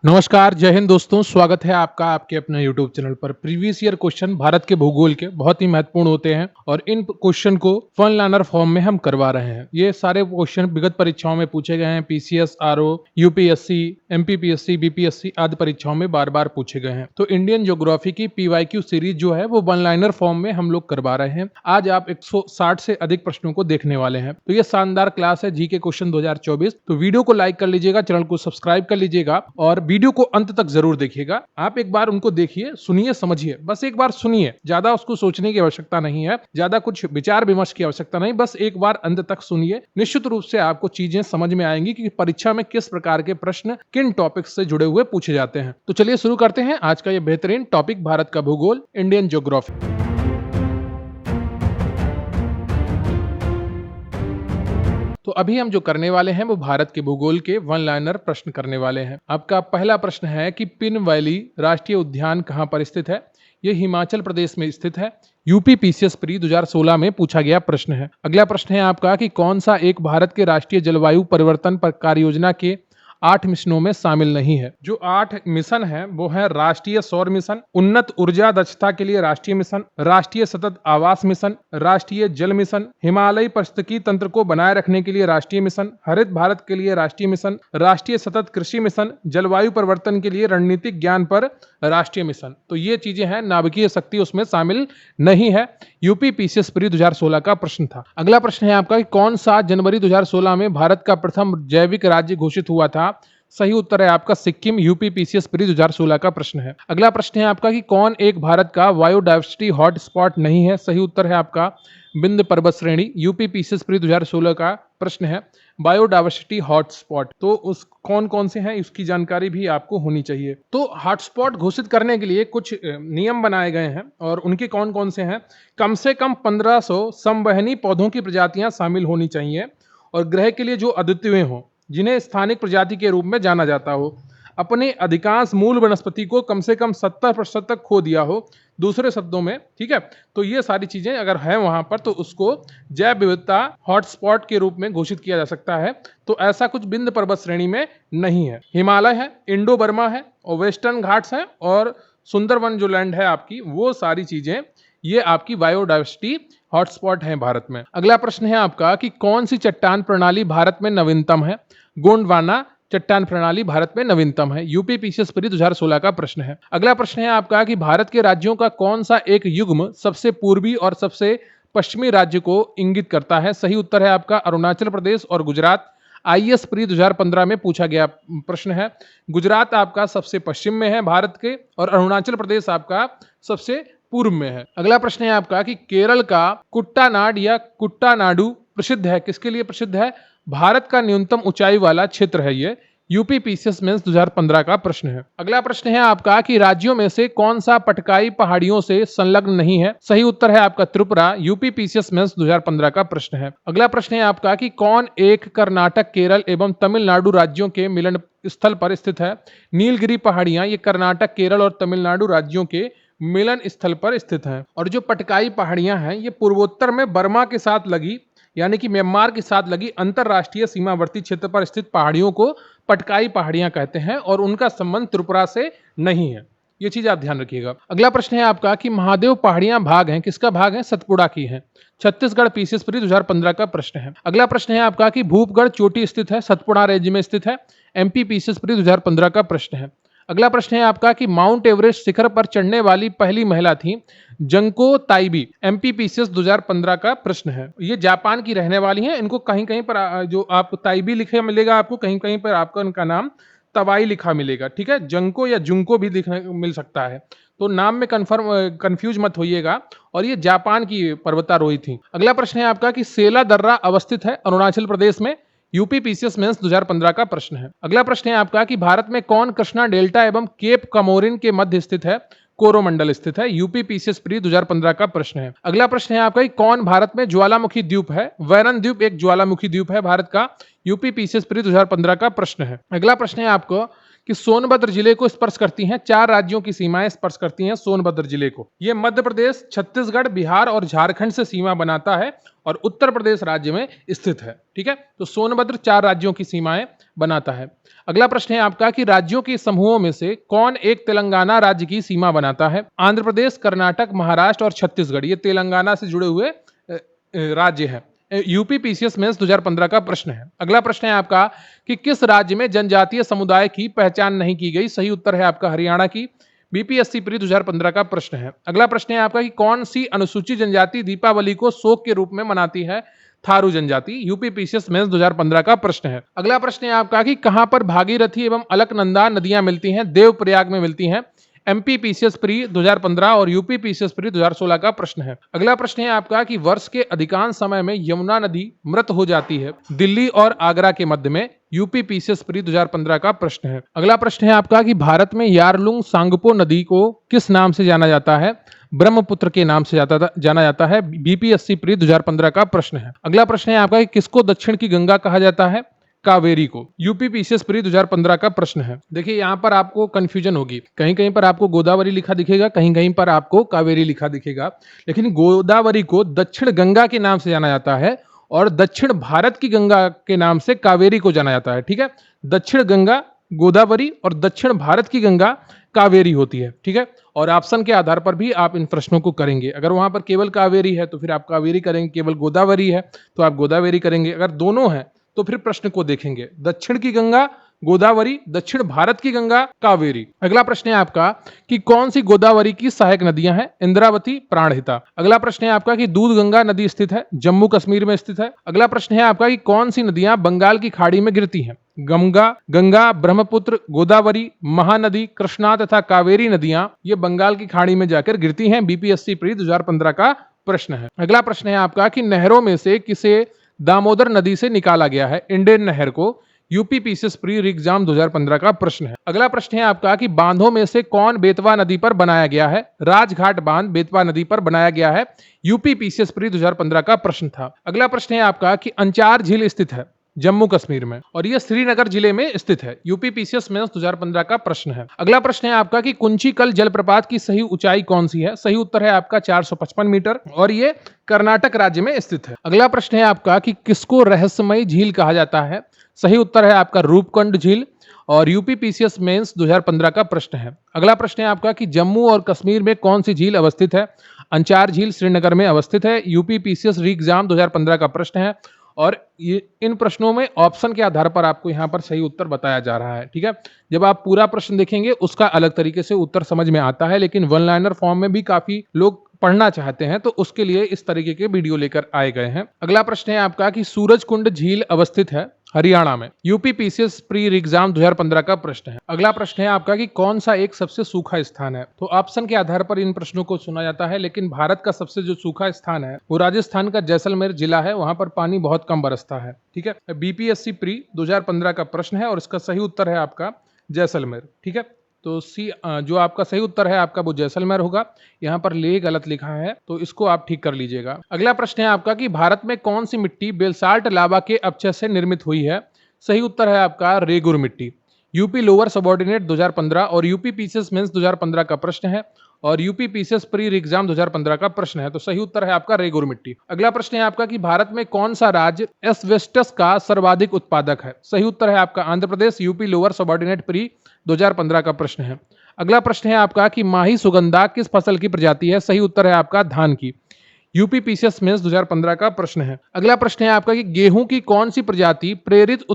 नमस्कार, जय हिंद दोस्तों। स्वागत है आपका आपके अपने YouTube चैनल पर। प्रीवियस ईयर क्वेश्चन भारत के भूगोल के बहुत ही महत्वपूर्ण होते हैं और इन क्वेश्चन को फन लर्नर फॉर्म में हम करवा रहे हैं। ये सारे क्वेश्चन विगत परीक्षाओं में पूछे गए हैं। PCS, RO, UPSC, MPPSC, BPSC आदि परीक्षाओं में बार बार पूछे गए हैं। तो इंडियन ज्योग्राफी की पीवाईक्यू सीरीज जो है वो वन लाइनर फॉर्म में हम लोग करवा रहे हैं। आज आप 160 से अधिक प्रश्नों को देखने वाले हैं। तो ये शानदार क्लास है जीके क्वेश्चन 2024। तो वीडियो को लाइक कर लीजिएगा, चैनल को सब्सक्राइब कर लीजिएगा और वीडियो को अंत तक जरूर देखिएगा। आप एक बार उनको देखिए, सुनिए, समझिए, बस एक बार सुनिए। ज्यादा उसको सोचने की आवश्यकता नहीं है, ज्यादा कुछ विचार विमर्श की आवश्यकता नहीं, बस एक बार अंत तक सुनिए। निश्चित रूप से आपको चीजें समझ में आएंगी कि परीक्षा में किस प्रकार के प्रश्न किन टॉपिक्स से जुड़े हुए पूछे जाते हैं। तो चलिए शुरू करते हैं आज का यह बेहतरीन टॉपिक, भारत का भूगोल, इंडियन ज्योग्राफी। तो अभी हम जो करने वाले हैं वो भारत के भूगोल के वन लाइनर प्रश्न करने वाले हैं। आपका पहला प्रश्न है कि पिन वैली राष्ट्रीय उद्यान कहां पर स्थित है? ये हिमाचल प्रदेश में स्थित है। यूपी पीसीएस प्री 2016 में पूछा गया प्रश्न है। अगला प्रश्न है आपका कि कौन सा एक भारत के राष्ट्रीय जलवायु परिवर्तन पर कार्य योजना के 8 मिशनों में शामिल नहीं है? जो 8 मिशन है वो है राष्ट्रीय सौर मिशन, उन्नत ऊर्जा दक्षता के लिए राष्ट्रीय मिशन, राष्ट्रीय सतत आवास मिशन, राष्ट्रीय जल मिशन, हिमालयी पारिस्थितिकी तंत्र को बनाए रखने के लिए राष्ट्रीय मिशन, हरित भारत के लिए राष्ट्रीय मिशन, राष्ट्रीय सतत कृषि मिशन, जलवायु परिवर्तन के लिए रणनीतिक ज्ञान पर राष्ट्रीय मिशन। तो ये चीजें हैं, नाभिकीय शक्ति उसमें शामिल नहीं है। यूपी पीसीएस प्री 2016 का प्रश्न था। अगला प्रश्न है आपका कि कौन सा जनवरी 2016 में भारत का प्रथम जैविक राज्य घोषित हुआ था? सही उत्तर है आपका सिक्किम। यूपी पीसीएस प्री 2016 का प्रश्न है। अगला प्रश्न है आपका कि कौन एक भारत का बायोडायवर्सिटी हॉटस्पॉट नहीं है? सही उत्तर है आपका विंध्य पर्वत श्रेणी। यूपी पीसीएस प्री 2016 का प्रश्न है बायोडायवर्सिटी हॉटस्पॉट। तो उस कौन कौन से हैं इसकी जानकारी भी आपको होनी चाहिए। तो हॉटस्पॉट घोषित करने के लिए कुछ नियम बनाए गए हैं और उनके कौन कौन से हैं? कम से कम 1500 संवहनी पौधों की प्रजातियां शामिल होनी चाहिए और ग्रह के लिए जो अद्वितीय हों, जिन्हें स्थानिक प्रजाति के रूप में जाना जाता हो, अपने अधिकांश मूल वनस्पति को कम से कम 70% तक खो दिया हो, दूसरे शब्दों में, ठीक है। तो ये सारी चीजें अगर है वहां पर तो उसको जैव विविधता हॉटस्पॉट के रूप में घोषित किया जा सकता है। तो ऐसा कुछ विंध्य पर्वत श्रेणी में नहीं है। हिमालय है, इंडो बर्मा है और वेस्टर्न घाट्स है और सुंदरवन जो लैंड है आपकी, वो सारी चीजें ये आपकी बायोडायवर्सिटी हॉटस्पॉट है भारत में। अगला प्रश्न है आपका कि कौन सी चट्टान प्रणाली भारत में नवीनतम है? गोंडवाना चट्टान प्रणाली भारत में नवीनतम है। यूपी पीसीएस प्री 2016 का प्रश्न है। अगला प्रश्न है आपका कि भारत के राज्यों का कौन सा एक युग्म सबसे पूर्वी और सबसे पश्चिमी राज्य को इंगित करता है? सही उत्तर है आपका अरुणाचल प्रदेश और गुजरात। आईएएस प्री 2015 में पूछा गया प्रश्न है। गुजरात आपका सबसे पश्चिम में है भारत के और अरुणाचल प्रदेश आपका सबसे पूर्व में है। अगला प्रश्न है आपका कि केरल का कुट्टानाड या कुट्टानाडु प्रसिद्ध है? किसके लिए प्रसिद्ध है? भारत का न्यूनतम ऊंचाई वाला क्षेत्र है ये। यूपी पीसीएस मेंस 2015 का प्रश्न है। अगला प्रश्न है आपका कि राज्यों में से कौन सा पटकाई पहाड़ियों से संलग्न नहीं है? सही उत्तर है आपका त्रिपुरा। यूपी पीसीएस मेंस 2015 का प्रश्न है। अगला प्रश्न है आपका कि कौन एक कर्नाटक, केरल एवं तमिलनाडु राज्यों के मिलन स्थल पर स्थित है? नीलगिरी पहाड़ियां ये कर्नाटक, केरल और तमिलनाडु राज्यों के मिलन स्थल पर स्थित हैं। और जो पटकाई पहाड़ियां हैं ये पूर्वोत्तर में बर्मा के साथ लगी, यानी कि म्यांमार के साथ लगी अंतरराष्ट्रीय सीमावर्ती क्षेत्र पर स्थित पहाड़ियों को पटकाई पहाड़ियां कहते हैं और उनका संबंध त्रिपुरा से नहीं है। ये चीज आप ध्यान रखिएगा। अगला प्रश्न है आपका कि महादेव पहाड़ियां भाग हैं, किसका भाग है? सतपुड़ा की है। छत्तीसगढ़ पीसीएस प्री 2015 का प्रश्न है। अगला प्रश्न है आपका कि भूपगढ़ चोटी स्थित है, सतपुड़ा राज्य में स्थित है। एमपी पीसीएस प्री 2015 का प्रश्न है। अगला प्रश्न है आपका कि माउंट एवरेस्ट शिखर पर चढ़ने वाली पहली महिला थी? जंको ताइबी। एमपी पीसीएस 2015 का प्रश्न है। ये जापान की रहने वाली हैं। इनको कहीं कहीं पर जो आपको ताइबी लिखा मिलेगा, आपको कहीं कहीं पर आपका उनका नाम तवाई लिखा मिलेगा, ठीक है। जंको या जुंको भी लिखने मिल सकता है, तो नाम में कंफ्यूज मत होइएगा। और ये जापान की पर्वतारोही थी। अगला प्रश्न है आपका कि सेला दर्रा अवस्थित है अरुणाचल प्रदेश में। यूपी पीसीएस मेंस 2015 का प्रश्न है। अगला प्रश्न है आपका कि भारत में कौन कृष्णा डेल्टा एवं केप कमोरिन के मध्य स्थित है? कोरोमंडल स्थित है। यूपी पीसीएस प्री 2015 का प्रश्न है। अगला प्रश्न है आपका कि कौन भारत में ज्वालामुखी द्वीप है? वैरन द्वीप एक ज्वालामुखी द्वीप है भारत का। यूपी पीसीएस प्री 2015 का प्रश्न है। अगला प्रश्न है आपको कि सोनभद्र जिले को स्पर्श करती हैं, 4 राज्यों की सीमाएं स्पर्श करती हैं सोनभद्र जिले को। ये मध्य प्रदेश, छत्तीसगढ़, बिहार और झारखंड से सीमा बनाता है और उत्तर प्रदेश राज्य में स्थित है। ठीक है, तो सोनभद्र 4 राज्यों की सीमाएं बनाता है। अगला प्रश्न है आपका कि राज्यों के समूहों में से कौन एक तेलंगाना राज्य की सीमा बनाता है? आंध्र प्रदेश, कर्नाटक, महाराष्ट्र और छत्तीसगढ़ ये तेलंगाना से जुड़े हुए राज्य हैं। यूपी पीसीएस मेंस 2015 का प्रश्न है। अगला प्रश्न है आपका कि किस राज्य में जनजातीय समुदाय की पहचान नहीं की गई? सही उत्तर है आपका हरियाणा की। बीपीएससी प्री 2015 का प्रश्न है। अगला प्रश्न है आपका कि कौन सी अनुसूचित जनजाति दीपावली को शोक के रूप में मनाती है? थारू जनजाति। यूपी पीसीएस मेंस 2015 का प्रश्न है। अगला प्रश्न है आपका कि कहां पर भागीरथी एवं अलकनंदा नदियां मिलती हैं? देवप्रयाग में मिलती हैं। एमपी पीसीएस प्री 2015 और यूपी पीसीएस प्री 2016 का प्रश्न है। अगला प्रश्न है आपका कि वर्ष के अधिकांश समय में यमुना नदी मृत हो जाती है, दिल्ली और आगरा के मध्य में। यूपी पीसीएस प्री 2015 का प्रश्न है। अगला प्रश्न है आपका कि भारत में यारलुंग सांगपो नदी को किस नाम से जाना जाता है? ब्रह्मपुत्र के नाम से जाना जाता है। बीपीएससी प्री 2015 का प्रश्न है। अगला प्रश्न है आपका कि किसको दक्षिण की गंगा कहा जाता है? कावेरी को। यूपी पीसीएस प्री 2015 का प्रश्न है। देखिए यहाँ पर आपको कंफ्यूजन होगी, कहीं कहीं पर आपको गोदावरी लिखा दिखेगा, कहीं कहीं पर आपको कावेरी लिखा दिखेगा, लेकिन गोदावरी को दक्षिण गंगा के नाम से जाना जाता है और दक्षिण भारत की गंगा के नाम से कावेरी को जाना जाता है। ठीक है, दक्षिण गंगा गोदावरी और दक्षिण भारत की गंगा कावेरी होती है। ठीक है, और ऑप्शन के आधार पर भी आप इन प्रश्नों को करेंगे। अगर वहां पर केवल कावेरी है तो फिर आप कावेरी करेंगे, केवल गोदावरी है तो आप गोदावरी करेंगे, अगर दोनों है तो फिर प्रश्न को देखेंगे। दक्षिण की गंगा गोदावरी, दक्षिण भारत की गंगा कावेरी। अगला प्रश्न है आपका कि कौन सी गोदावरी की सहायक नदियां हैं? इंद्रावती, प्राणहिता। अगला प्रश्न है आपका कि दूध गंगा नदी स्थित है, जम्मू कश्मीर में स्थित है। अगला प्रश्न है आपका कि कौन सी नदियां बंगाल की खाड़ी में गिरती हैं? गंगा, ब्रह्मपुत्र, गोदावरी, महानदी, कृष्णा तथा कावेरी नदियां ये बंगाल की खाड़ी में जाकर गिरती हैं। बीपीएससी प्री 2015 का प्रश्न है। अगला प्रश्न है आपका कि नहरों में से किसे दामोदर नदी से निकाला गया है? इंडियन नहर को। यूपी पीसीएस प्री एग्जाम 2015 का प्रश्न है। अगला प्रश्न है आपका कि बांधों में से कौन बेतवा नदी पर बनाया गया है? राजघाट बांध बेतवा नदी पर बनाया गया है। यूपी पीसीएस प्री 2015 का प्रश्न था। अगला प्रश्न है आपका कि अंचार झील स्थित है जम्मू कश्मीर में और यह श्रीनगर जिले में स्थित है। यूपी पीसीएस मेंस 2015 का प्रश्न है। अगला प्रश्न है आपका कि कुंचिकल जलप्रपात की सही ऊंचाई कौन सी है? सही उत्तर है आपका 455 मीटर और ये कर्नाटक राज्य में स्थित है। अगला प्रश्न है आपका कि किसको रहस्यमयी झील कहा जाता है? सही उत्तर है आपका रूपकुंड झील और यूपी पीसीएस मेंस 2015 का प्रश्न है। अगला प्रश्न है आपका कि जम्मू और कश्मीर में कौन सी झील अवस्थित है? अंचार झील श्रीनगर में अवस्थित है। यूपी पीसीएस री एग्जाम 2015 का प्रश्न है और ये इन प्रश्नों में ऑप्शन के आधार पर आपको यहाँ पर सही उत्तर बताया जा रहा है। ठीक है, जब आप पूरा प्रश्न देखेंगे उसका अलग तरीके से उत्तर समझ में आता है, लेकिन वन लाइनर फॉर्म में भी काफी लोग पढ़ना चाहते हैं तो उसके लिए इस तरीके के वीडियो लेकर आए गए हैं। अगला प्रश्न है आपका कि सूरजकुंड झील अवस्थित है हरियाणा में। यूपी पीसीएस प्री एग्जाम 2015 का प्रश्न है। अगला प्रश्न है आपका कि कौन सा एक सबसे सूखा स्थान है? तो ऑप्शन के आधार पर इन प्रश्नों को सुना जाता है, लेकिन भारत का सबसे जो सूखा स्थान है वो राजस्थान का जैसलमेर जिला है, वहां पर पानी बहुत कम बरसता है। ठीक है, बीपीएससी प्री 2015 का प्रश्न है और इसका सही उत्तर है आपका जैसलमेर। ठीक है, तो सी जो आपका सही उत्तर है आपका वो जैसलमेर होगा। यहाँ पर ले गलत लिखा है तो इसको आप ठीक कर लीजिएगा। अगला प्रश्न है आपका कि भारत में कौन सी मिट्टी बेलसाल्ट लावा के अपक्षय से निर्मित हुई है? सही उत्तर है आपका रेगुर मिट्टी। यूपी लोअर सबऑर्डिनेट 2015 और यूपी पीसीएस मेंस 2015 का प्रश्न है और यूपी पीसीएस प्री एग्जाम 2015 का प्रश्न है, तो सही उत्तर है आपका रेगुर मिट्टी। अगला प्रश्न है आपका कि भारत में कौन सा राज्य एस्बेस्टस का सर्वाधिक उत्पादक है? सही उत्तर है आपका Andhra Pradesh. UP lower subordinate pre 2015 का प्रश्न है। अगला प्रश्न है आपका कि माही सुगंधा किस फसल की प्रजाति है? सही उत्तर है आपका धान की। यूपी पीसीएस मेंस 2015 का प्रश्न है। अगला प्रश्न है आपका कि गेहूं की कौन सी प्रजाति प्रेरित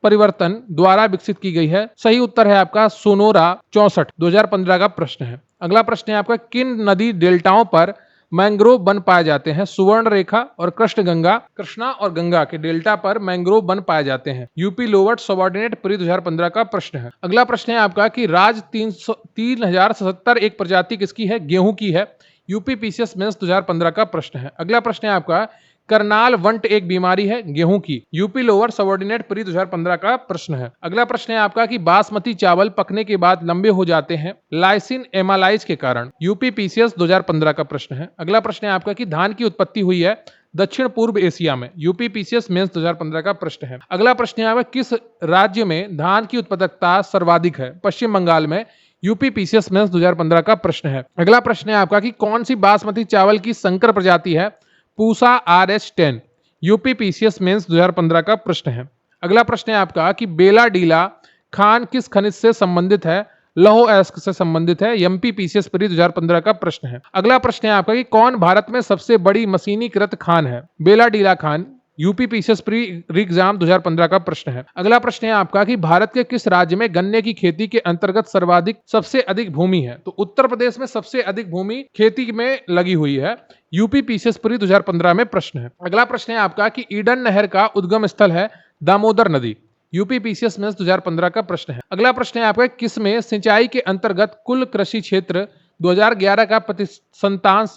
परिवर्तन द्वारा विकसित की गई है? सही उत्तर है आपका सोनोरा 64 2015 का प्रश्न है। अगला प्रश्न है आपका किन नदी डेल्टाओं पर मैंग्रोव वन पाए जाते हैं? सुवर्ण रेखा और कृष्णा और गंगा के डेल्टा पर मैंग्रोव वन पाए जाते हैं। यूपी लोअर सबऑर्डिनेट प्री 2015 का प्रश्न है। अगला प्रश्न है आपका कि राज 3077 एक प्रजाति किसकी है? गेहूं की है। यूपी पीसीएस मेंस 2015 का प्रश्न है। अगला प्रश्न है आपका करनाल वंट एक बीमारी है गेहूं की। यूपी लोअर सबऑर्डिनेट प्री 2015 का प्रश्न है। अगला प्रश्न है आपका कि बासमती चावल पकने के बाद लंबे हो जाते हैं लाइसिन एमालाइज के कारण। यूपी पीसीएस 2015 का प्रश्न है। अगला प्रश्न है आपका कि धान की उत्पत्ति हुई है दक्षिण पूर्व एशिया में। यूपी पीसीएस मेंस 2015 का प्रश्न है। अगला प्रश्न है किस राज्य में धान की उत्पादकता सर्वाधिक है? पश्चिम बंगाल में। यूपी पीसीएस मेंस 2015 का प्रश्न है। अगला प्रश्न है आपका कि कौन सी बासमती चावल की संकर प्रजाति है? Pusa RH10। UP PCS mains 2015 का प्रश्न है। अगला प्रश्न है आपका कि बेला डीला खान किस खनिज से संबंधित है? लौह अयस्क से संबंधित है। एमपी पीसीएस प्री 2015 का प्रश्न है। अगला प्रश्न है आपका कि कौन भारत में सबसे बड़ी मशीनीकृत खान है? बेला डीला खान। यूपी पीसीएस प्री एग्जाम 2015 का प्रश्न है। अगला प्रश्न है आपका कि भारत के किस राज्य में गन्ने की खेती के अंतर्गत सबसे अधिक भूमि है? तो उत्तर प्रदेश में सबसे अधिक भूमि खेती में लगी हुई है। यूपी पीसीएस प्री 2015 में प्रश्न है। अगला प्रश्न है आपका कि ईडन नहर का उद्गम स्थल है दामोदर नदी। यूपी पीसीएस मेंस 2015 का प्रश्न है। अगला प्रश्न है आपका किसमें सिंचाई के अंतर्गत कुल कृषि क्षेत्र 2011 का प्रतिशतांश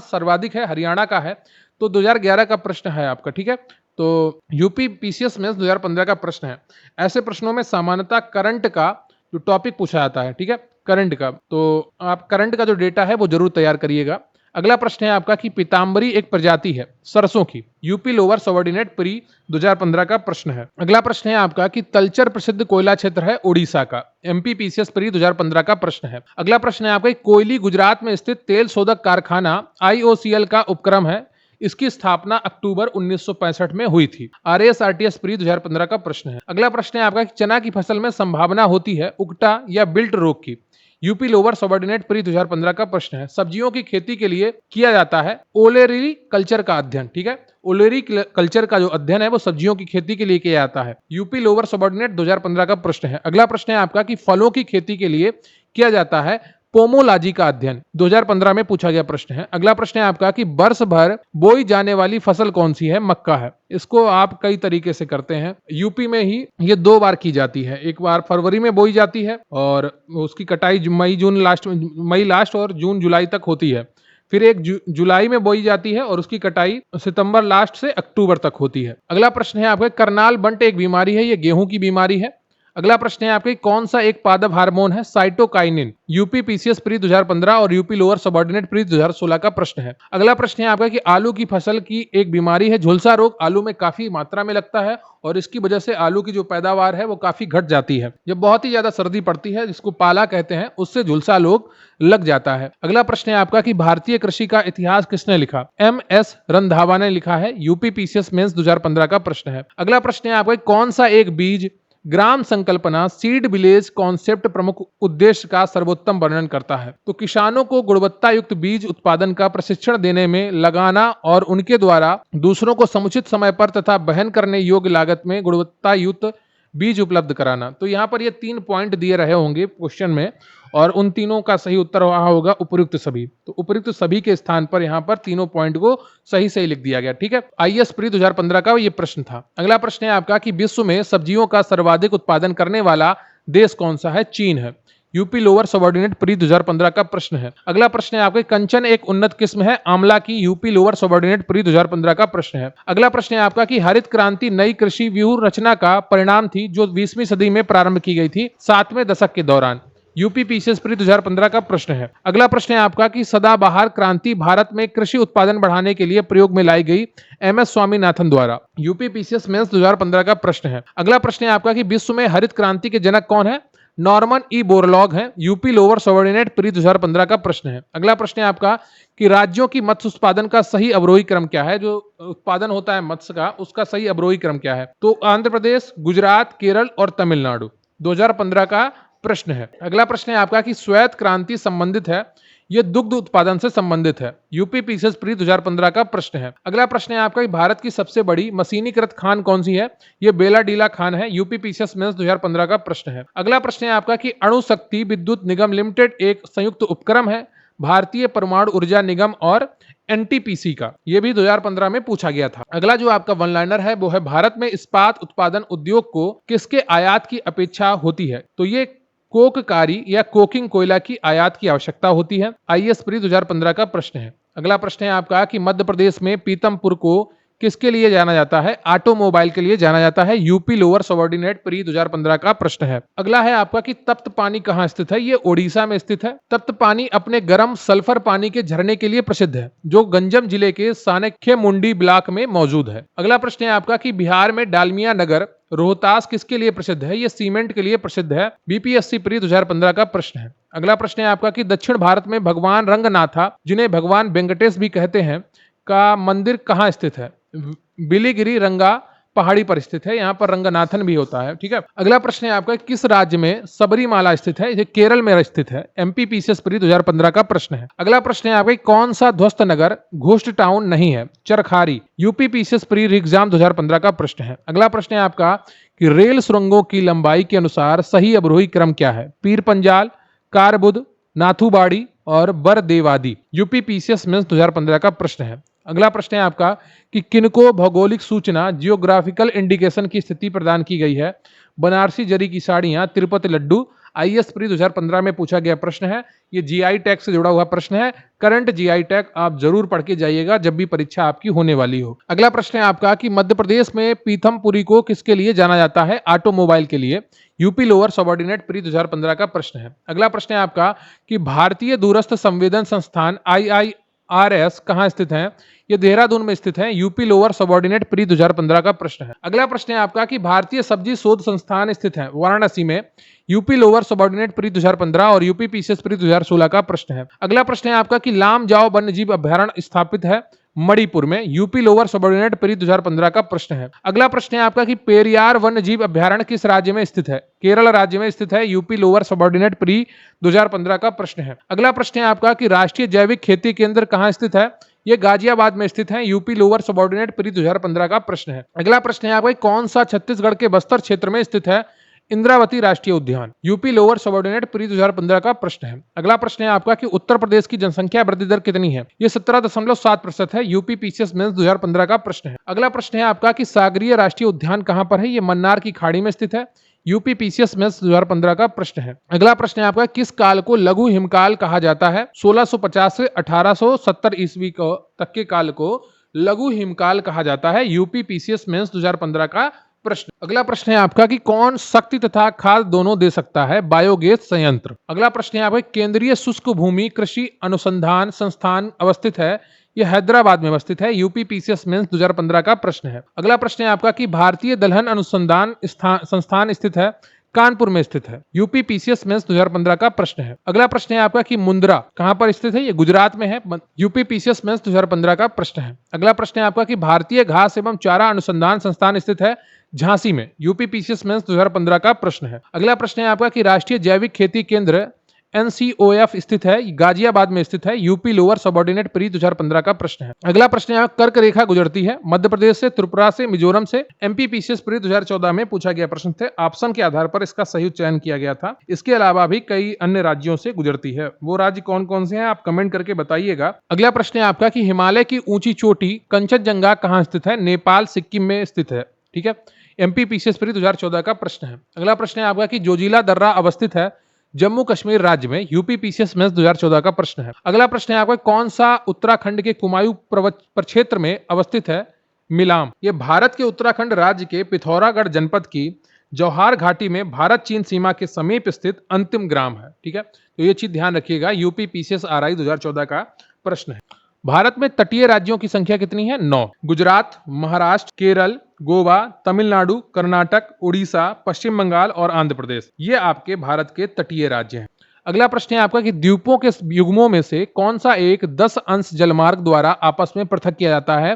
सर्वाधिक है? हरियाणा का है। तो 2011 का प्रश्न है आपका, ठीक है। तो यूपी पीसीएस मेंस 2015 का प्रश्न है। ऐसे प्रश्नों में सामान्यतः करंट का जो टॉपिक पूछा जाता है, ठीक है, करंट का, तो आप करंट का जो डेटा है वो जरूर तैयार करिएगा। अगला प्रश्न है आपका कि पीताम्बरी एक प्रजाति है सरसों की। यूपी लोअर सबऑर्डिनेट प्री 2015 का प्रश्न है। अगला प्रश्न है आपका कि तलचर प्रसिद्ध कोयला क्षेत्र है उड़ीसा का। एमपी पीसीएस प्री 2015 का प्रश्न है। अगला प्रश्न है आपका कि कोयली गुजरात में स्थित तेल शोधक कारखाना IOCL का उपक्रम है। इसकी स्थापना अक्टूबर 1965 में हुई थी। RASRTS प्री 2015 का प्रश्न है। अगला प्रश्न है आपका कि चना की फसल में संभावना होती है उकटा या बिल्ट रोग की। यूपी लोअर सबऑर्डिनेट प्री 2015 का प्रश्न है। सब्जियों की खेती के लिए किया जाता है ओलेरी कल्चर का अध्ययन, ठीक है। ओलेरी कल्चर का जो अध्ययन है वो सब्जियों की खेती के लिए किया जाता है। यूपी लोअर सबऑर्डिनेट 2015 का प्रश्न है। अगला प्रश्न है आपका कि फलों की खेती के लिए किया जाता है पोमोलॉजी का अध्ययन। 2015 में पूछा गया प्रश्न है। अगला प्रश्न है आपका कि वर्ष भर बोई जाने वाली फसल कौन सी है? मक्का है। इसको आप कई तरीके से करते हैं। यूपी में ही ये 2 बार की जाती है। एक बार फरवरी में बोई जाती है और उसकी कटाई मई लास्ट और जून जुलाई तक होती है। फिर एक जुलाई में बोई जाती है और उसकी कटाई सितंबर लास्ट से अक्टूबर तक होती है। अगला प्रश्न है आपका करनाल बंट एक बीमारी है, ये गेहूं की बीमारी है। अगला प्रश्न है आपके कौन सा एक पादप हार्मोन है? साइटोकाइनिन। यूपी पीसीएस प्री 2015 और यूपी लोअर सबऑर्डिनेट प्री 2016 का प्रश्न है। अगला प्रश्न है आपका कि आलू की फसल की एक बीमारी है झुलसा रोग। आलू में काफी मात्रा में लगता है और इसकी वजह से आलू की जो पैदावार है वो काफी घट जाती है। जब बहुत ही ज्यादा सर्दी पड़ती है जिसको पाला कहते हैं, उससे झुलसा रोग लग जाता है। अगला प्रश्न है आपका कि भारतीय कृषि का इतिहास किसने लिखा? MS रंधावा ने लिखा है। यूपी पीसीएस मेंस 2015 का प्रश्न है। अगला प्रश्न है आपका कौन सा एक बीज ग्राम संकल्पना सीड विलेज कॉन्सेप्ट प्रमुख उद्देश्य का सर्वोत्तम वर्णन करता है? तो किसानों को गुणवत्ता युक्त बीज उत्पादन का प्रशिक्षण देने में लगाना और उनके द्वारा दूसरों को समुचित समय पर तथा वहन करने योग्य लागत में गुणवत्ता युक्त बीज उपलब्ध कराना। तो यहाँ पर ये 3 पॉइंट दिए रहे होंगे क्वेश्चन में और उन तीनों का सही उत्तर वहां होगा उपयुक्त सभी। तो उपयुक्त सभी के स्थान पर यहाँ पर तीनों पॉइंट को सही सही लिख दिया गया, ठीक है। IAS प्री 2015 का ये प्रश्न था। अगला प्रश्न है आपका कि विश्व में सब्जियों का सर्वाधिक उत्पादन करने वाला देश कौन सा है? चीन है। यूपी लोअर सबऑर्डिनेट प्री 2015 का प्रश्न है। अगला प्रश्न है आपके कंचन एक उन्नत किस्म है आंवला की। यूपी लोअर सबऑर्डिनेट प्री 2015 का प्रश्न है। अगला प्रश्न है आपका कि हरित क्रांति नई कृषि व्यूह रचना का परिणाम थी जो 20वीं सदी में प्रारंभ की गई थी 7वें दशक के दौरान। यूपी पीसीएस प्री 2015 का प्रश्न है। अगला प्रश्न है आपका कि सदाबहार क्रांति भारत में कृषि उत्पादन बढ़ाने के लिए प्रयोग में लाई गई MS स्वामीनाथन द्वारा। यूपी पीसीएस मेंस 2015 का प्रश्न है। अगला प्रश्न है आपका कि विश्व में हरित क्रांति के जनक कौन है? नॉर्मन E बोरलॉग है। यूपी लोअर सबऑर्डिनेट प्री 2015 का प्रश्न है। अगला प्रश्न है आपका कि राज्यों की मत्स्य उत्पादन का सही अवरोही क्रम क्या है? जो उत्पादन होता है मत्स्य का उसका सही अवरोही क्रम क्या है? तो आंध्र प्रदेश, गुजरात, केरल और तमिलनाडु। 2015 का प्रश्न है। अगला प्रश्न है आपका कि श्वेत क्रांति संबंधित है, यह दुग्ध उत्पादन से संबंधित है। यूपी पीसीएस प्री 2015 का प्रश्न है। अगला प्रश्न है आपका कि भारत की सबसे बड़ी मशीनीकृत खान कौन सी है? यह बेला डीला खान है। यूपी पीसीएस मेंस 2015 का प्रश्न है। अगला प्रश्न है आपका कि अणु शक्ति विद्युत निगम लिमिटेड एक संयुक्त उपक्रम है भारतीय परमाणु ऊर्जा निगम और NTPC का। यह भी 2015 में पूछा गया था। अगला जो आपका वन लाइनर है वो है भारत में इस्पात उत्पादन उद्योग को किसके आयात की अपेक्षा होती है? तो ये कोककारी या कोकिंग कोयला की आयात की आवश्यकता होती है। IAS प्री 2015 का प्रश्न है। अगला प्रश्न है आपका कि मध्य प्रदेश में पीतमपुर को किसके लिए जाना जाता है? ऑटोमोबाइल के लिए जाना जाता है। यूपी लोअर सबऑर्डिनेट प्री 2015 का प्रश्न है। अगला है आपका कि तप्त पानी कहां स्थित है? ये ओडिशा में स्थित है। तप्त पानी अपने गर्म सल्फर पानी के झरने के लिए प्रसिद्ध है, जो गंजम जिले के सानेख्य मुंडी ब्लॉक में मौजूद है। अगला प्रश्न है आपका कि बिहार में डालमिया नगर रोहतास किसके लिए प्रसिद्ध है? ये सीमेंट के लिए प्रसिद्ध है। बीपीएससी प्री 2015 का प्रश्न है। अगला प्रश्न है आपका कि दक्षिण भारत में भगवान रंगनाथा, जिन्हें भगवान वेंकटेश भी कहते हैं, का मंदिर कहाँ स्थित है? बिलीगिरी रंगा पहाड़ी पर स्थित है। यहाँ पर रंगनाथन भी होता है। ठीक है। अगला प्रश्न है आपका किस राज्य में सबरीमाला स्थित है? ये केरल में स्थित है। एमपीपीसीएस प्री 2015 का प्रश्न है। अगला प्रश्न है आपका कौन सा ध्वस्त नगर घोस्ट टाउन नहीं है? चरखारी। यूपीपीसीएस प्री एग्जाम 2015 का प्रश्न है। अगला प्रश्न है आपका कि रेल सुरंगों की लंबाई के अनुसार सही अवरोही क्रम क्या है? पीर पंजाल, कारबुद, नाथुबाड़ी और बरदेवादी। यूपीपीसीएस मेंस 2015 का प्रश्न है। अगला प्रश्न है आपका कि किनको भौगोलिक सूचना जियोग्राफिकल इंडिकेशन की स्थिति प्रदान की गई है? बनारसी जरी की साड़ियां, तिरुपति लड्डू। आईएएस प्री 2015 में पूछा गया प्रश्न है। ये जीआई टैग से जुड़ा हुआ प्रश्न है। करंट जीआई टैग आप जरूर पढ़ के जाइएगा जब भी परीक्षा आपकी होने वाली हो। अगला प्रश्न है आपका कि मध्य प्रदेश में पीथमपुरी को किसके लिए जाना जाता है? ऑटोमोबाइल के लिए। यूपी लोअर सबऑर्डिनेट प्री 2015 का प्रश्न है। अगला प्रश्न है आपका कि भारतीय दूरस्थ संवेदन संस्थान IIRS कहाँ स्थित है? ये देहरादून में स्थित है। यूपी लोअर सबऑर्डिनेट प्री 2015 का प्रश्न है। अगला प्रश्न है आपका कि भारतीय सब्जी शोध संस्थान स्थित है वाराणसी में। यूपी लोअर सबऑर्डिनेट प्री 2015 और यूपीपीसीएस प्री 2016 का प्रश्न है। अगला प्रश्न है आपका कि लाम जाओ वन्यजीव अभ्यारण्य स्थापित है मणिपुर में। यूपी लोअर सबऑर्डिनेट प्री 2015 का प्रश्न है। अगला प्रश्न है आपका कि पेरियार वन्यजीव अभ्यारण्य किस राज्य में स्थित है? केरल राज्य में स्थित है। यूपी लोअर सबऑर्डिनेट प्री 2015 का प्रश्न है। अगला प्रश्न है आपका कि राष्ट्रीय जैविक खेती केंद्र कहाँ स्थित है? ये गाजियाबाद में स्थित है। यूपी लोअर सबऑर्डिनेट प्री 2015 का प्रश्न है। अगला प्रश्न है आपका कौन सा छत्तीसगढ़ के बस्तर क्षेत्र में स्थित है? इंद्रावती राष्ट्रीय उद्यान। यूपी लोअर सबऑर्डिनेट प्री 2015 का प्रश्न है। अगला प्रश्न है आपका कि उत्तर प्रदेश की जनसंख्या वृद्धि दर कितनी है? ये 17.7% है। यूपीपीसीएस मेंस 2015 का प्रश्न है। अगला प्रश्न है आपका कि सागरीय राष्ट्रीय उद्यान कहां पर है? ये मन्नार की खाड़ी में स्थित है। यूपीपीसीएस मेंस 2015 का प्रश्न है। अगला प्रश्न है आपका किस काल को लघु हिमकाल कहा जाता है? 1650 से 1870 ईस्वी तक के काल को लघु हिमकाल कहा जाता है। यूपीपीसीएस मेंस 2015 का प्रश्न। अगला प्रश्न है आपका कि कौन शक्ति तथा खाद दोनों दे सकता है? बायोगैस संयंत्र। अगला प्रश्न है आपका केंद्रीय शुष्क भूमि कृषि अनुसंधान संस्थान अवस्थित है। यह हैदराबाद में अवस्थित है। यूपीपीसीएस मेंस 2015 का प्रश्न है। अगला प्रश्न है आपका कि भारतीय दलहन अनुसंधान संस्थान स्थित है कानपुर में स्थित है। यूपीपीसीएस मेंस 2015 का प्रश्न है। अगला प्रश्न है आपका कि मुंद्रा कहां पर स्थित है? ये गुजरात में है। यूपीपीसीएस मेंस 2015 का प्रश्न है। अगला प्रश्न है आपका कि भारतीय घास एवं चारा अनुसंधान संस्थान स्थित है झांसी में। यूपीपीसीएस मेंस 2015 का प्रश्न है। अगला प्रश्न है आपका कि राष्ट्रीय जैविक खेती केंद्र NCOF स्थित है गाजियाबाद में स्थित है। यूपी लोअर सबऑर्डिनेट प्री 2015 का प्रश्न है। अगला प्रश्न है कर्क रेखा गुजरती है मध्य प्रदेश से, त्रिपुरा से, मिजोरम से। एमपीपीसीएस प्री 2014 में पूछा गया प्रश्न थे। ऑप्शन के आधार पर इसका सही चयन किया गया था। इसके अलावा भी कई अन्य राज्यों से गुजरती है। वो राज्य कौन कौन से हैं आप कमेंट करके बताइएगा। अगला प्रश्न है आपका कि हिमालय की ऊंची चोटी कंचनजंगा कहाँ स्थित है? नेपाल सिक्किम में स्थित है। ठीक है। एमपीपीसीएस प्री 2014 का प्रश्न है। अगला प्रश्न है आपका कि जोजिला दर्रा अवस्थित है जम्मू कश्मीर राज्य में। यूपीपीसीएस मेंस 2014 का प्रश्न है। अगला प्रश्न है आपका कौन सा उत्तराखंड के कुमायूं प्रक्षेत्र में अवस्थित है? मिलाम। यह भारत के उत्तराखंड राज्य के पिथौरागढ़ जनपद की जौहार घाटी में भारत चीन सीमा के समीप स्थित अंतिम ग्राम है। ठीक है। तो ये चीज ध्यान रखिएगा। यूपीपीसीएस RI 2014 का प्रश्न है। भारत में तटीय राज्यों की संख्या कितनी है? 9। गुजरात, महाराष्ट्र, केरल, गोवा, तमिलनाडु, कर्नाटक, उड़ीसा, पश्चिम बंगाल और आंध्र प्रदेश। ये आपके भारत के तटीय राज्य हैं। अगला प्रश्न है आपका कि द्वीपों के युग्मों में से कौन सा एक 10 अंश जलमार्ग द्वारा आपस में पृथक किया जाता है?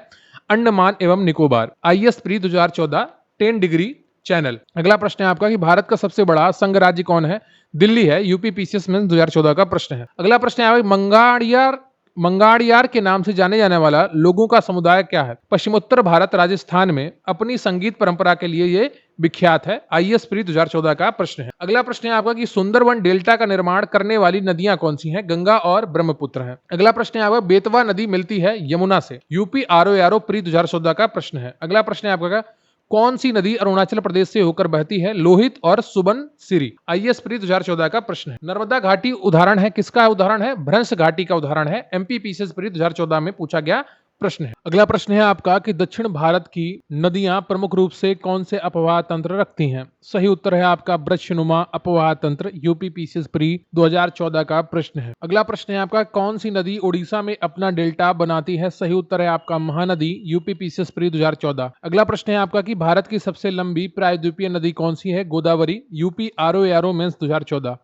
अंडमान एवं Nicobar. IS pre 2014 10 degree channel. अगला प्रश्न है आपका कि भारत का सबसे बड़ा संघ राज्य कौन है? दिल्ली है। यूपीपीसीएस मेंस 2014 का प्रश्न है। अगला प्रश्न है मंगाड़ियार के नाम से जाने जाने वाला लोगों का समुदाय क्या है? पश्चिमोत्तर भारत राजस्थान में अपनी संगीत परंपरा के लिए ये विख्यात है। IS प्री 2014 का प्रश्न है। अगला प्रश्न है आपका कि सुंदरवन डेल्टा का निर्माण करने वाली नदियां कौन सी हैं? गंगा और ब्रह्मपुत्र हैं। अगला प्रश्न है आपका बेतवा नदी मिलती है यमुना से। यूपी ROARO प्री 2014 का प्रश्न है। अगला प्रश्न है आपका कौन सी नदी अरुणाचल प्रदेश से होकर बहती है? लोहित और सुबनसिरी। IS प्री 2014 का प्रश्न है। नर्मदा घाटी उदाहरण है किसका उदाहरण है? भ्रंश घाटी का उदाहरण है। एमपीपीसीएस प्री 2014 में पूछा गया प्रश्न है। अगला प्रश्न है आपका कि दक्षिण भारत की नदियां प्रमुख रूप से कौन से अपवाह तंत्र रखती हैं? सही उत्तर है आपका वृक्षनुमा अपवाह तंत्र। यूपीपीसीएस प्री 2014 का प्रश्न है। अगला प्रश्न है आपका कौन सी नदी उड़ीसा में अपना डेल्टा बनाती है? सही उत्तर है आपका महानदी। UPPCS pre 2014। अगला प्रश्न है आपका कि भारत की सबसे लंबी प्रायद्वीपीय नदी कौन सी है? गोदावरी। UP RO mains 2014।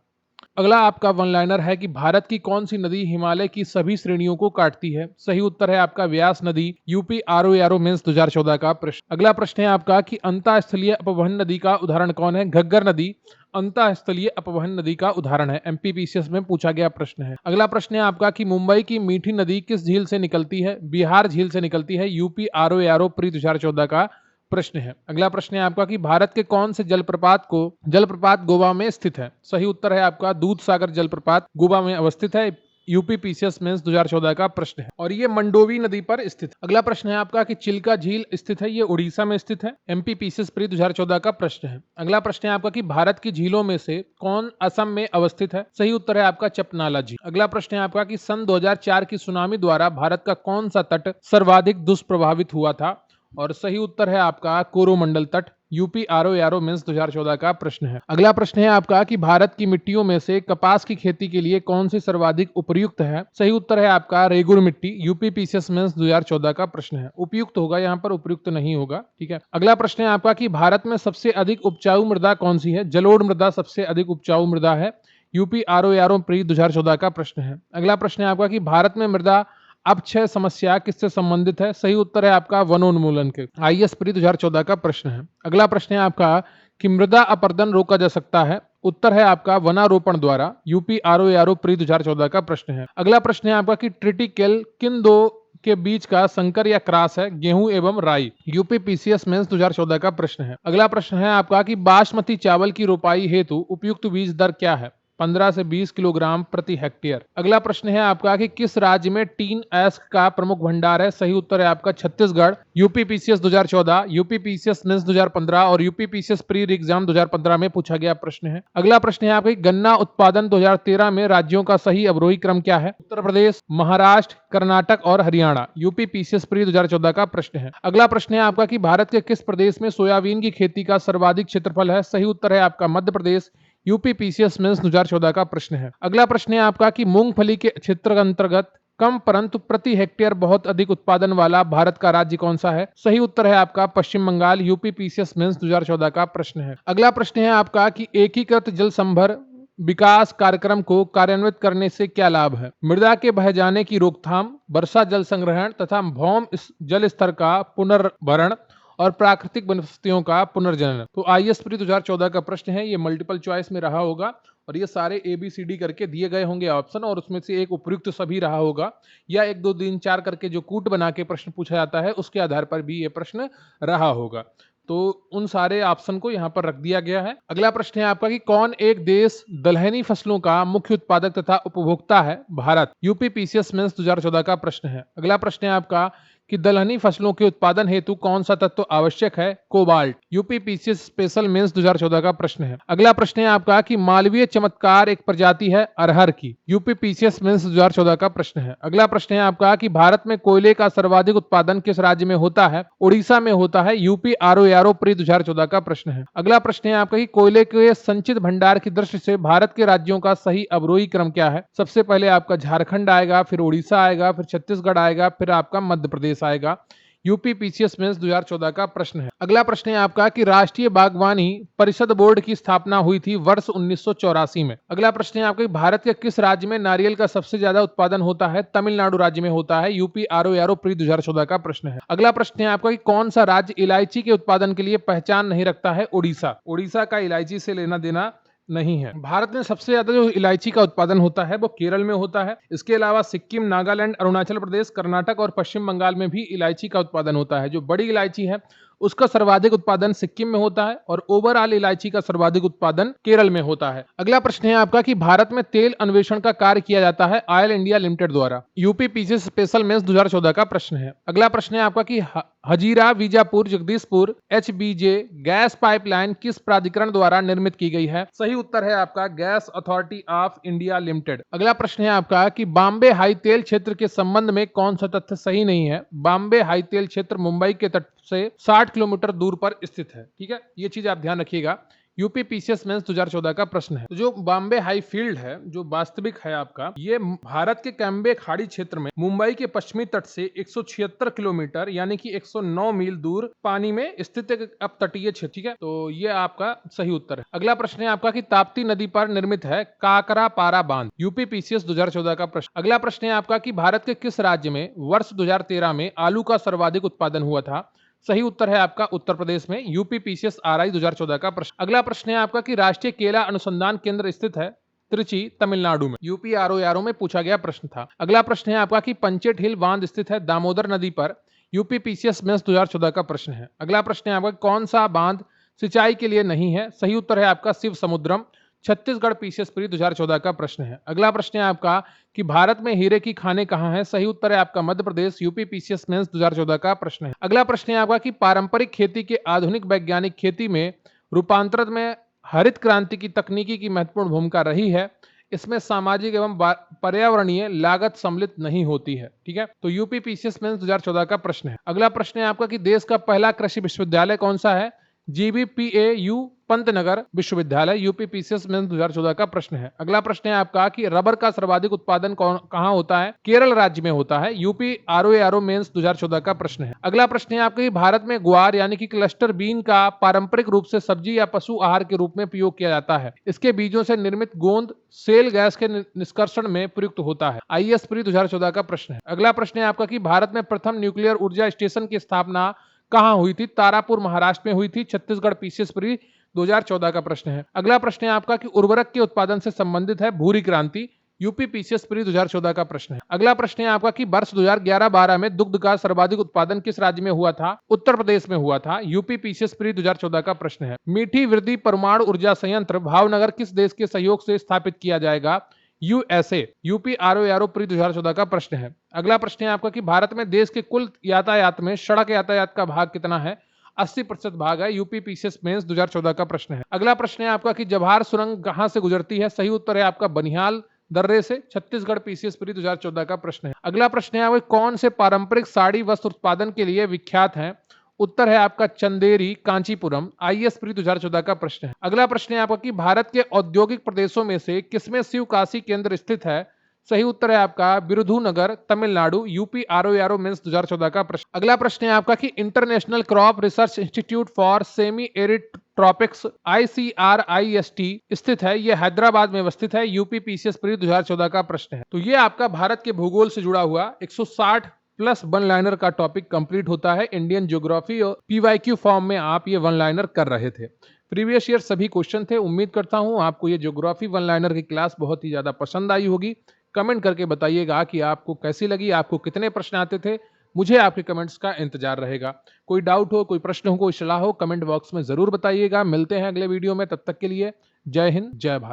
अगला आपका वन लाइनर है कि भारत की कौन सी नदी हिमालय की सभी श्रेणियों को काटती है? सही उत्तर है आपका व्यास नदी। यूपी आरओ मेंस 2014 का प्रश्न। अगला प्रश्न है आपका कि अंतःस्थलीय अपवहन नदी का उदाहरण कौन है? घग्गर नदी अंतःस्थलीय अपवहन नदी का उदाहरण है। एमपीपीसीएस में पूछा गया प्रश्न है। अगला प्रश्न है आपका कि मुंबई की मीठी नदी किस झील से निकलती है? बिहार झील से निकलती है। यूपी आरओ प्री 2014 का प्रश्न है। अगला प्रश्न है आपका कि भारत के कौन से जलप्रपात गोवा में स्थित है? सही उत्तर है आपका दूध सागर जलप्रपात गोवा में अवस्थित है। यूपीपीसीएस मेंस 2014 का प्रश्न है और ये मंडोवी नदी पर स्थित है। अगला प्रश्न है आपका कि चिल्का झील स्थित है, ये उड़ीसा में स्थित है। एमपीपीसीएस प्री 2014 का प्रश्न है। अगला प्रश्न है आपका कि भारत की झीलों में से कौन असम में अवस्थित है? सही उत्तर है आपका चपनाला झील। अगला प्रश्न है आपका कि सन 2004 की सुनामी द्वारा भारत का कौन सा तट सर्वाधिक दुष्प्रभावित हुआ था? और सही उत्तर है आपका कोरोमंडल तट। यूपी आरओ मेंस 2014 का प्रश्न है। अगला प्रश्न है आपका कि भारत की मिट्टियों में से कपास की खेती के लिए कौन सी सर्वाधिक उपयुक्त है? सही उत्तर है आपका रेगुर मिट्टी। यूपीपीसीएस मेंस 2014 का प्रश्न है। उपयुक्त होगा यहाँ पर, उपयुक्त नहीं होगा। ठीक है। अगला प्रश्न है आपका कि भारत में सबसे अधिक उपजाऊ मृदा कौन सी है? जलोढ़ मृदा सबसे अधिक उपजाऊ मृदा है। यूपी आरओ प्री 2014 का प्रश्न है। अगला प्रश्न है आपका कि भारत में मृदा अपक्षय समस्या किससे संबंधित है? सही उत्तर है आपका वनोन्मूलन के। आईएएस प्री 2014 का प्रश्न है। अगला प्रश्न है आपका कि मृदा अपरदन रोका जा सकता है? उत्तर है आपका वनारोपण द्वारा। यूपी आरओ प्री 2014 का प्रश्न है। अगला प्रश्न है आपका कि ट्रिटिकेल किन दो के बीच का संकर या क्रॉस है? गेहूं एवं राई। यूपीपीसीएस मेंस 2014 का प्रश्न है। अगला प्रश्न है आपका कि बासमती चावल की रोपाई हेतु उपयुक्त बीज दर क्या है? 15 से 20 किलोग्राम प्रति हेक्टेयर। अगला प्रश्न है आपका कि किस राज्य में टीन एस्क का प्रमुख भंडार है? सही उत्तर है आपका छत्तीसगढ़। यूपीपीसीएस 2014, यूपीपीसीएस मेंस 2015 और यूपीपीसीएस प्री एग्जाम 2015 में पूछा गया प्रश्न है। अगला प्रश्न है आपका गन्ना उत्पादन 2013 में राज्यों का सही अवरोही क्रम क्या है? उत्तर प्रदेश, महाराष्ट्र, कर्नाटक और हरियाणा। यूपीपीसीएस प्री 2014 का प्रश्न है। अगला प्रश्न है आपका कि भारत के किस प्रदेश में सोयाबीन की खेती का सर्वाधिक क्षेत्रफल है? सही उत्तर है आपका मध्य प्रदेश। यूपीपीसीएस मेंस 2014 का प्रश्न है। अगला प्रश्न है आपका कि मूंगफली के क्षेत्र अंतर्गत कम परंतु प्रति हेक्टेयर बहुत अधिक उत्पादन वाला भारत का राज्य कौन सा है? सही उत्तर है आपका पश्चिम बंगाल। यूपीपीसीएस मेंस 2014 का प्रश्न है। अगला प्रश्न है आपका कि एकीकृत जल संभर विकास कार्यक्रम को कार्यान्वित करने से क्या लाभ है? मृदा के बह जाने की रोकथाम, वर्षा जल संग्रहण तथा भौम जल स्तर का पुनर्भरण और प्राकृतिक वनस्पतियों का पुनर्जनन। तो आईएएस प्री 2014 का प्रश्न है। ये मल्टीपल चॉइस में रहा होगा और ये सारे ABCD करके दिए गए होंगे ऑप्शन और उसमें से एक उपयुक्त सभी रहा होगा या 1 2 3 4 करके जो कूट बना के प्रश्न पूछा जाता है उसके आधार पर भी ये प्रश्न रहा होगा। तो उन सारे ऑप्शन को यहाँ पर रख दिया गया है। अगला प्रश्न है आपका कि कौन एक देश दलहनी फसलों का मुख्य उत्पादक तथा उपभोक्ता है? भारत। यूपीपीसीएस मेंस 2014 का प्रश्न है। अगला प्रश्न है आपका कि दलहनी फसलों के उत्पादन हेतु कौन सा तत्व आवश्यक है? कोबाल्ट। यूपीपीसीएस स्पेशल मेंस 2014 का प्रश्न है। अगला प्रश्न है आपका कि मालवीय चमत्कार एक प्रजाति है अरहर की। यूपीपीसीएस मेंस 2014 का प्रश्न है। अगला प्रश्न है आपका कि भारत में कोयले का सर्वाधिक उत्पादन किस राज्य में होता है? उड़ीसा में होता है। यूपी आरओ प्री 2014 का प्रश्न है। अगला प्रश्न है आपका कि कोयले के संचित भंडार की दृष्टि से भारत के राज्यों का सही अवरोही क्रम क्या है? सबसे पहले आपका झारखंड आएगा, फिर उड़ीसा आएगा, फिर छत्तीसगढ़ आएगा, फिर आपका मध्य प्रदेश आएगा। यूपीपीसीएस मेंस 2014 का प्रश्न है। अगला प्रश्न है आपका कि राष्ट्रीय बागवानी परिषद बोर्ड की स्थापना हुई थी वर्ष 1984 में। अगला प्रश्न है आपका कि भारत के किस राज्य में नारियल का सबसे ज्यादा उत्पादन होता है? तमिलनाडु राज्य में होता है। यूपी आरओ प्री 2014 का प्रश्न है। अगला प्रश्न है आपका कि कौन सा राज्य इलायची के उत्पादन के लिए पहचान नहीं रखता है? उड़ीसा। उड़ीसा का इलायची से लेना देना नहीं है। भारत में सबसे ज्यादा जो इलायची का उत्पादन होता है वो केरल में होता है। इसके अलावा सिक्किम, नागालैंड, अरुणाचल प्रदेश, कर्नाटक और पश्चिम बंगाल में भी इलायची का उत्पादन होता है। जो बड़ी इलायची है उसका सर्वाधिक उत्पादन सिक्किम में होता है और ओवरऑल इलायची का सर्वाधिक उत्पादन केरल में होता है। अगला प्रश्न है आपका कि भारत में तेल अन्वेषण का कार्य किया जाता है ऑयल इंडिया लिमिटेड द्वारा। यूपीपीसी स्पेशल मेंस 2014 का प्रश्न है। अगला प्रश्न है आपका कि हजीरा बीजापुर जगदीशपुर एचबीजे गैस पाइपलाइन किस प्राधिकरण द्वारा निर्मित की गई है? सही उत्तर है आपका gas authority of India limited. अगला प्रश्न है आपका कि बॉम्बे हाई तेल क्षेत्र के संबंध में कौन सा तथ्य सही नहीं है? बॉम्बे हाई तेल क्षेत्र मुंबई के तट से 60 किलोमीटर दूर पर स्थित है। ठीक है, ये चीज आप ध्यान रखिएगा। यूपीपीसीएस मेंस 2014 का प्रश्न है। तो जो बॉम्बे हाई फील्ड है, जो वास्तविक है आपका, ये भारत के कैम्बे खाड़ी क्षेत्र में मुंबई के पश्चिमी तट से 176 किलोमीटर यानी कि 109 मील दूर पानी में स्थित एक अपतटीय क्षेत्र। ठीक है, तो ये आपका सही उत्तर है। अगला प्रश्न है आपका कि ताप्ती नदी पर निर्मित है काकरा पारा बांध। यूपीपीसीएस 2014 का प्रश्न। अगला प्रश्न है आपका कि भारत के किस राज्य में वर्ष 2013 में आलू का सर्वाधिक उत्पादन हुआ था? सही उत्तर है आपका उत्तर प्रदेश में। यूपीपीसीएस आरआई 2014 का प्रश्न। अगला प्रश्न है आपका कि राष्ट्रीय केला अनुसंधान केंद्र स्थित है त्रिची तमिलनाडु में। यूपीआरओ में पूछा गया प्रश्न था। अगला प्रश्न है आपका कि पंचेट हिल बांध स्थित है दामोदर नदी पर। यूपीपीसीएस मेंस 2014 का प्रश्न है। अगला प्रश्न है आपका कौन सा बांध सिंचाई के लिए नहीं है? सही उत्तर है आपका शिव समुद्रम। छत्तीसगढ़ पीसीएस प्री 2014 का प्रश्न है। अगला प्रश्न है आपका कि भारत में हीरे की खानें कहाँ हैं? सही उत्तर है आपका मध्य प्रदेश। यूपीपीसीएस मेंस 2014 का प्रश्न है। अगला प्रश्न है आपका कि पारंपरिक खेती के आधुनिक वैज्ञानिक खेती में रूपांतरण में हरित क्रांति की तकनीकी की महत्वपूर्ण भूमिका रही है। इसमें सामाजिक एवं पर्यावरणीय लागत सम्मिलित नहीं होती है। ठीक है, तो यूपीपीसीएस मेंस 2014 का प्रश्न है। अगला प्रश्न है आपका कि देश का पहला कृषि विश्वविद्यालय कौन सा है? जीबीपीएयू पंतनगर विश्वविद्यालय। यूपीपीसीएस मेंस 2014 का प्रश्न है। अगला प्रश्न है आपका कि रबर का सर्वाधिक उत्पादन कहां होता है? केरल राज्य में होता है। यूपीआरओ मेंस 2014 का प्रश्न है। अगला प्रश्न है आपका कि भारत में ग्वार यानी कि क्लस्टर बीन का पारंपरिक रूप से सब्जी या पशु आहार के रूप में प्रयोग किया जाता है। इसके बीजों से निर्मित गोंद सेल गैस के निष्कर्षण में प्रयुक्त होता है। आईएएस प्री 2014 का प्रश्न है। अगला प्रश्न है आपका कि भारत में प्रथम न्यूक्लियर ऊर्जा स्टेशन की स्थापना कहां हुई थी? तारापुर महाराष्ट्र में हुई थी। छत्तीसगढ़ पीसीएस प्री 2014 का प्रश्न है। अगला प्रश्न है आपका कि उर्वरक के उत्पादन से संबंधित है भूरी क्रांति। यूपीपीसीएस प्री 2014 का प्रश्न है। अगला प्रश्न है आपका कि वर्ष 2011-12 में दुग्ध का सर्वाधिक उत्पादन किस राज्य में हुआ था? उत्तर प्रदेश में हुआ था। यूपीपीसीएस प्री 2014 का प्रश्न है। मीठी वृद्धि परमाणु ऊर्जा संयंत्र भावनगर किस देश के सहयोग से स्थापित किया जाएगा? यूएसए। यूपीआरओ प्री 2014 का प्रश्न है। अगला प्रश्न है आपका कि भारत में देश के कुल यातायात में सड़क यातायात का भाग कितना है? 80% भाग है। यूपीपीसीएस मेंस 2014 का प्रश्न है। अगला प्रश्न है आपका कि जवाहर सुरंग कहां से गुजरती है? सही उत्तर है आपका बनिहाल दर्रे से। छत्तीसगढ़ पीसीएस प्री 2014 का प्रश्न है। अगला प्रश्न है आपका कौन से पारंपरिक साड़ी वस्त्र उत्पादन के लिए विख्यात हैं? उत्तर है आपका चंदेरी कांचीपुरम। आईएएस प्री 2014 का प्रश्न है। अगला प्रश्न है आपका कि भारत के औद्योगिक प्रदेशों में से किसमें शिव काशी केंद्र स्थित है? सही उत्तर है आपका विरुधुनगर तमिलनाडु। यूपीआरओ मेंस 2014 का प्रश्न। अगला प्रश्न है आपका कि international crop research institute for semi arid tropics ICRIST स्थित है, यह हैदराबाद में अवस्थित है। यूपीपीसीएस प्री 2014 का प्रश्न है। तो ये आपका भारत के भूगोल से जुड़ा हुआ 160 प्लस वन लाइनर का टॉपिक कंप्लीट होता है। इंडियन ज्योग्राफी और पीवाईक्यू फॉर्म में आप ये वन लाइनर कर रहे थे। प्रीवियस ईयर सभी क्वेश्चन थे। उम्मीद करता हूं आपको ये ज्योग्राफी वन लाइनर की क्लास बहुत ही ज्यादा पसंद आई होगी। कमेंट करके बताइएगा कि आपको कैसी लगी, आपको कितने प्रश्न आते थे। मुझे आपके कमेंट्स का इंतजार रहेगा। कोई डाउट हो, कोई प्रश्न हो, कोई सलाह हो, कमेंट बॉक्स में जरूर बताइएगा। मिलते हैं अगले वीडियो में, तब तक के लिए जय हिंद जय भारत।